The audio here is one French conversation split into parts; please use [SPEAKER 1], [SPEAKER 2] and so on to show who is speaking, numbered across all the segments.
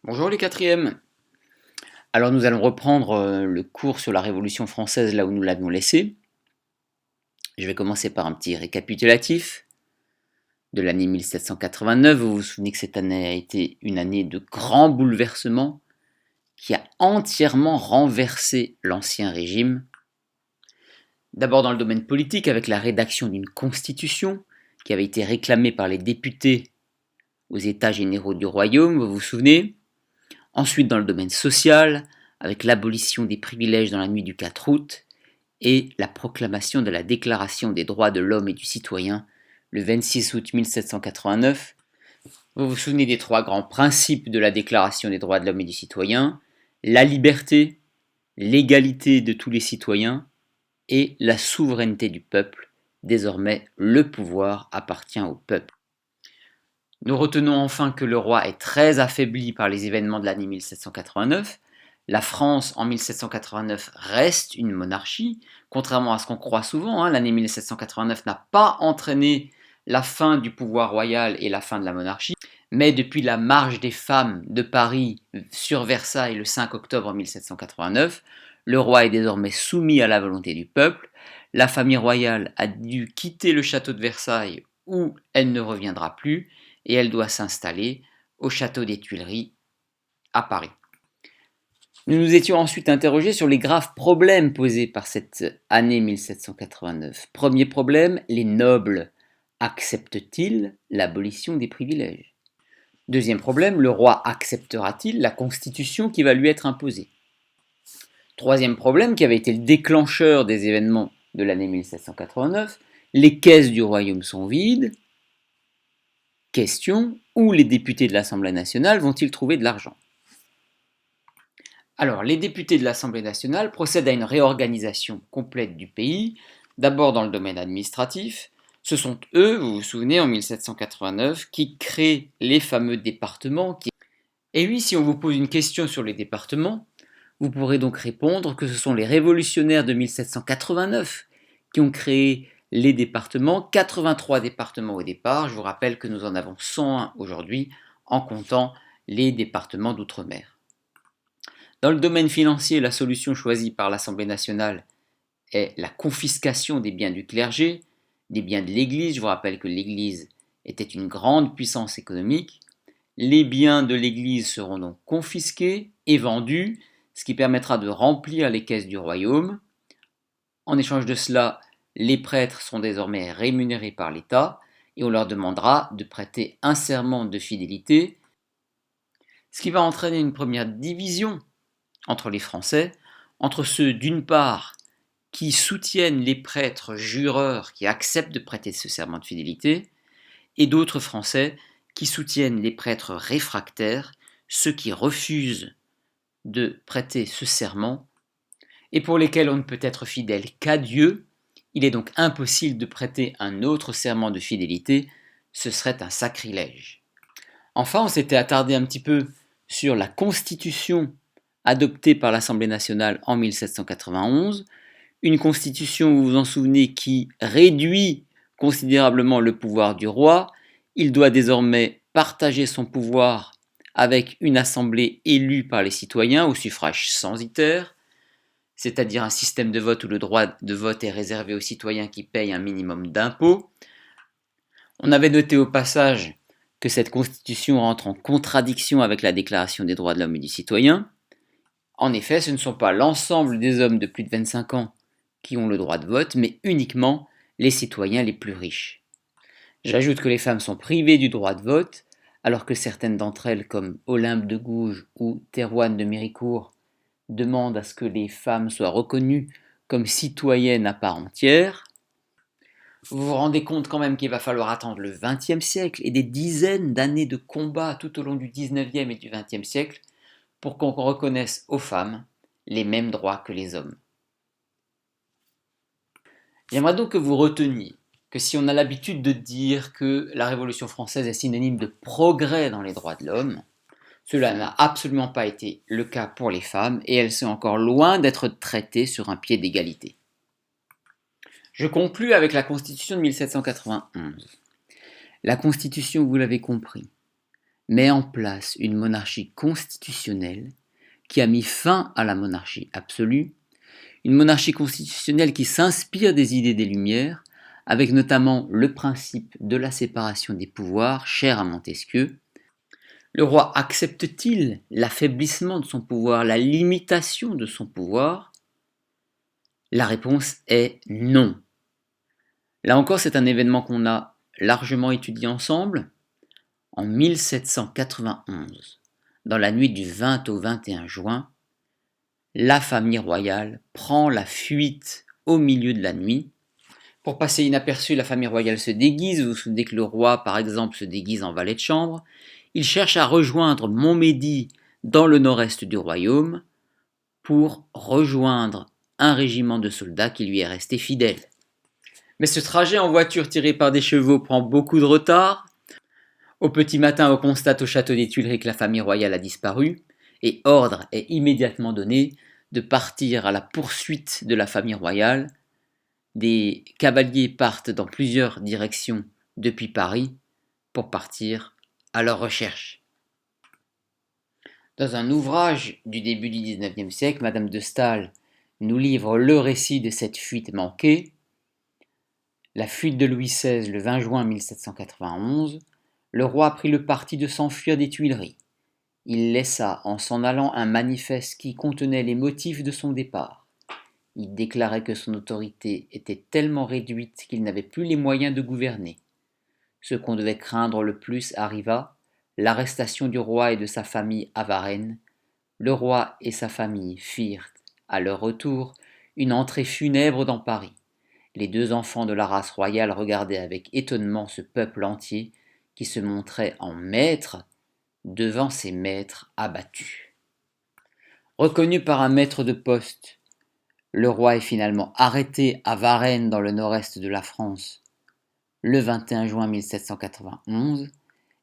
[SPEAKER 1] Bonjour les quatrièmes. Alors nous allons reprendre le cours sur la Révolution française là où nous l'avions laissé. Je vais commencer par un petit récapitulatif de l'année 1789. Vous vous souvenez que cette année a été une année de grands bouleversements qui a entièrement renversé l'ancien régime. D'abord dans le domaine politique avec la rédaction d'une constitution qui avait été réclamée par les députés aux États généraux du royaume, vous vous souvenez. Ensuite dans le domaine social, avec l'abolition des privilèges dans la nuit du 4 août et la proclamation de la Déclaration des droits de l'homme et du citoyen le 26 août 1789. Vous vous souvenez des trois grands principes de la Déclaration des droits de l'homme et du citoyen: la liberté, l'égalité de tous les citoyens et la souveraineté du peuple. Désormais, le pouvoir appartient au peuple. Nous retenons enfin que le roi est très affaibli par les événements de l'année 1789. La France, en 1789, reste une monarchie, contrairement à ce qu'on croit souvent. L'année 1789 n'a pas entraîné la fin du pouvoir royal et la fin de la monarchie. Mais depuis la marche des femmes de Paris sur Versailles le 5 octobre 1789, le roi est désormais soumis à la volonté du peuple. La famille royale a dû quitter le château de Versailles où elle ne reviendra plus et elle doit s'installer au château des Tuileries à Paris. Nous nous étions ensuite interrogés sur les graves problèmes posés par cette année 1789. Premier problème, les nobles acceptent-ils l'abolition des privilèges? Deuxième problème, le roi acceptera-t-il la constitution qui va lui être imposée? Troisième problème, qui avait été le déclencheur des événements de l'année 1789, les caisses du royaume sont vides. Question, où les députés de l'Assemblée nationale vont-ils trouver de l'argent? Alors, les députés de l'Assemblée nationale procèdent à une réorganisation complète du pays, d'abord dans le domaine administratif. Ce sont eux, vous vous souvenez, en 1789, qui créent les fameux départements. Et oui, si on vous pose une question sur les départements, vous pourrez donc répondre que ce sont les révolutionnaires de 1789 qui ont créé les départements, 83 départements au départ. Je vous rappelle que nous en avons 101 aujourd'hui en comptant les départements d'outre-mer. Dans le domaine financier, la solution choisie par l'Assemblée nationale est la confiscation des biens du clergé, des biens de l'Église. Je vous rappelle que l'Église était une grande puissance économique. Les biens de l'Église seront donc confisqués et vendus, ce qui permettra de remplir les caisses du royaume. En échange de cela, les prêtres sont désormais rémunérés par l'État et on leur demandera de prêter un serment de fidélité, ce qui va entraîner une première division entre les Français, entre ceux d'une part qui soutiennent les prêtres jureurs qui acceptent de prêter ce serment de fidélité, et d'autres Français qui soutiennent les prêtres réfractaires, ceux qui refusent de prêter ce serment, et pour lesquels on ne peut être fidèle qu'à Dieu. Il est donc impossible de prêter un autre serment de fidélité, ce serait un sacrilège. Enfin, on s'était attardé un petit peu sur la constitution adoptée par l'Assemblée nationale en 1791, une constitution, vous vous en souvenez, qui réduit considérablement le pouvoir du roi. Il doit désormais partager son pouvoir avec une assemblée élue par les citoyens au suffrage censitaire, c'est-à-dire un système de vote où le droit de vote est réservé aux citoyens qui payent un minimum d'impôts. On avait noté au passage que cette constitution rentre en contradiction avec la Déclaration des droits de l'homme et du citoyen. En effet, ce ne sont pas l'ensemble des hommes de plus de 25 ans qui ont le droit de vote, mais uniquement les citoyens les plus riches. J'ajoute que les femmes sont privées du droit de vote, alors que certaines d'entre elles, comme Olympe de Gouges ou Théroigne de Méricourt, demandent à ce que les femmes soient reconnues comme citoyennes à part entière. Vous vous rendez compte quand même qu'il va falloir attendre le XXe siècle et des dizaines d'années de combats tout au long du XIXe et du XXe siècle pour qu'on reconnaisse aux femmes les mêmes droits que les hommes. J'aimerais donc que vous reteniez que si on a l'habitude de dire que la Révolution française est synonyme de progrès dans les droits de l'homme, cela n'a absolument pas été le cas pour les femmes et elles sont encore loin d'être traitées sur un pied d'égalité. Je conclus avec la Constitution de 1791. La Constitution, vous l'avez compris, met en place une monarchie constitutionnelle qui a mis fin à la monarchie absolue, une monarchie constitutionnelle qui s'inspire des idées des Lumières, avec notamment le principe de la séparation des pouvoirs, cher à Montesquieu. Le roi accepte-t-il l'affaiblissement de son pouvoir, la limitation de son pouvoir? La réponse est non. Là encore, c'est un événement qu'on a largement étudié ensemble. En 1791, dans la nuit du 20 au 21 juin, la famille royale prend la fuite au milieu de la nuit. Pour passer inaperçu, la famille royale se déguise. Vous vous souvenez que le roi, par exemple, se déguise en valet de chambre. Il cherche à rejoindre Montmédy dans le nord-est du royaume pour rejoindre un régiment de soldats qui lui est resté fidèle. Mais ce trajet en voiture tirée par des chevaux prend beaucoup de retard. Au petit matin, on constate au château des Tuileries que la famille royale a disparu et ordre est immédiatement donné de partir à la poursuite de la famille royale. Des cavaliers partent dans plusieurs directions depuis Paris pour partir à leur recherche. Dans un ouvrage du début du XIXe siècle, Madame de Staël nous livre le récit de cette fuite manquée. La fuite de Louis XVI le 20 juin 1791, le roi prit le parti de s'enfuir des Tuileries. Il laissa en s'en allant un manifeste qui contenait les motifs de son départ. Il déclarait que son autorité était tellement réduite qu'il n'avait plus les moyens de gouverner. Ce qu'on devait craindre le plus arriva, l'arrestation du roi et de sa famille à Varennes. Le roi et sa famille firent, à leur retour, une entrée funèbre dans Paris. Les deux enfants de la race royale regardaient avec étonnement ce peuple entier qui se montrait en maître devant ses maîtres abattus. Reconnu par un maître de poste, le roi est finalement arrêté à Varennes dans le nord-est de la France le 21 juin 1791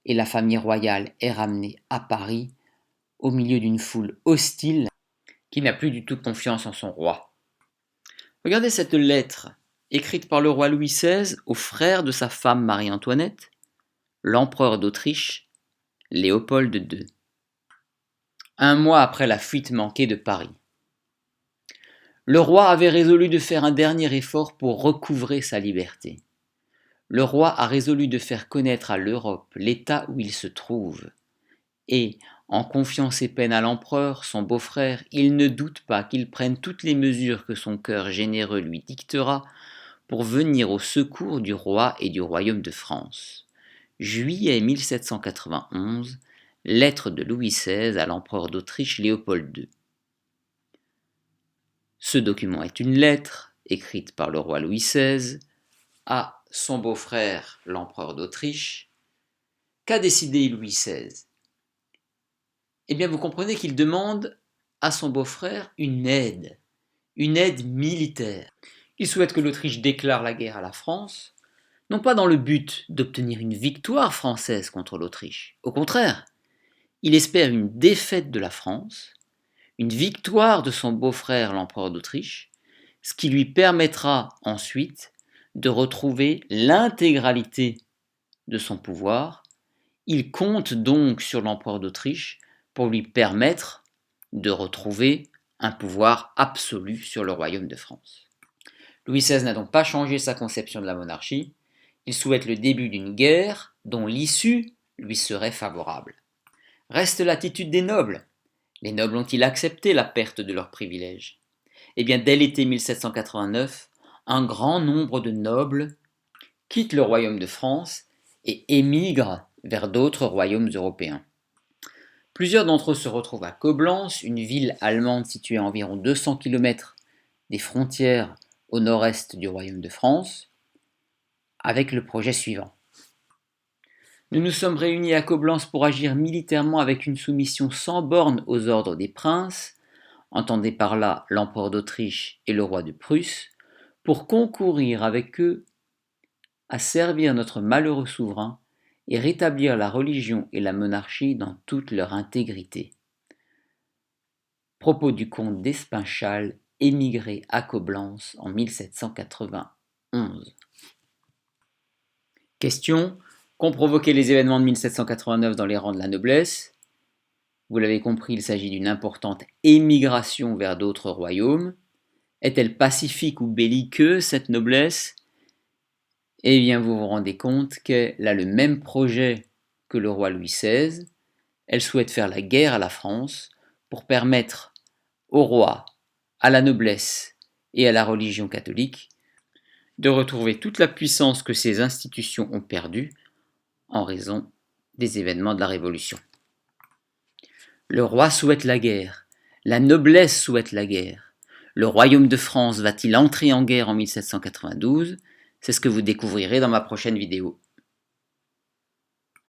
[SPEAKER 1] et la famille royale est ramenée à Paris au milieu d'une foule hostile qui n'a plus du tout confiance en son roi. Regardez cette lettre écrite par le roi Louis XVI au frère de sa femme Marie-Antoinette, l'empereur d'Autriche, Léopold II. Un mois après la fuite manquée de Paris. Le roi avait résolu de faire un dernier effort pour recouvrer sa liberté. Le roi a résolu de faire connaître à l'Europe l'état où il se trouve. Et, en confiant ses peines à l'empereur, son beau-frère, il ne doute pas qu'il prenne toutes les mesures que son cœur généreux lui dictera pour venir au secours du roi et du royaume de France. Juillet 1791, lettre de Louis XVI à l'empereur d'Autriche Léopold II. Ce document est une lettre, écrite par le roi Louis XVI, à son beau-frère l'empereur d'Autriche. Qu'a décidé Louis XVI? Eh bien, vous comprenez qu'il demande à son beau-frère une aide militaire. Il souhaite que l'Autriche déclare la guerre à la France, non pas dans le but d'obtenir une victoire française contre l'Autriche. Au contraire, il espère une défaite de la France, une victoire de son beau-frère l'empereur d'Autriche, ce qui lui permettra ensuite de retrouver l'intégralité de son pouvoir. Il compte donc sur l'empereur d'Autriche pour lui permettre de retrouver un pouvoir absolu sur le royaume de France. Louis XVI n'a donc pas changé sa conception de la monarchie. Il souhaite le début d'une guerre dont l'issue lui serait favorable. Reste l'attitude des nobles. Les nobles ont-ils accepté la perte de leurs privilèges? Eh bien, dès l'été 1789, un grand nombre de nobles quittent le royaume de France et émigrent vers d'autres royaumes européens. Plusieurs d'entre eux se retrouvent à Coblence, une ville allemande située à environ 200 km des frontières au nord-est du royaume de France, avec le projet suivant. Nous nous sommes réunis à Coblence pour agir militairement avec une soumission sans borne aux ordres des princes, entendez par là l'empereur d'Autriche et le roi de Prusse, pour concourir avec eux à servir notre malheureux souverain et rétablir la religion et la monarchie dans toute leur intégrité. Propos du comte d'Espinchal, émigré à Coblence en 1791. Question: qu'ont provoqué les événements de 1789 dans les rangs de la noblesse. Vous l'avez compris, il s'agit d'une importante émigration vers d'autres royaumes. Est-elle pacifique ou belliqueuse, cette noblesse? Eh bien, vous vous rendez compte qu'elle a le même projet que le roi Louis XVI. Elle souhaite faire la guerre à la France pour permettre au roi, à la noblesse et à la religion catholique de retrouver toute la puissance que ces institutions ont perdue en raison des événements de la Révolution. Le roi souhaite la guerre, la noblesse souhaite la guerre. Le royaume de France va-t-il entrer en guerre en 1792? C'est ce que vous découvrirez dans ma prochaine vidéo.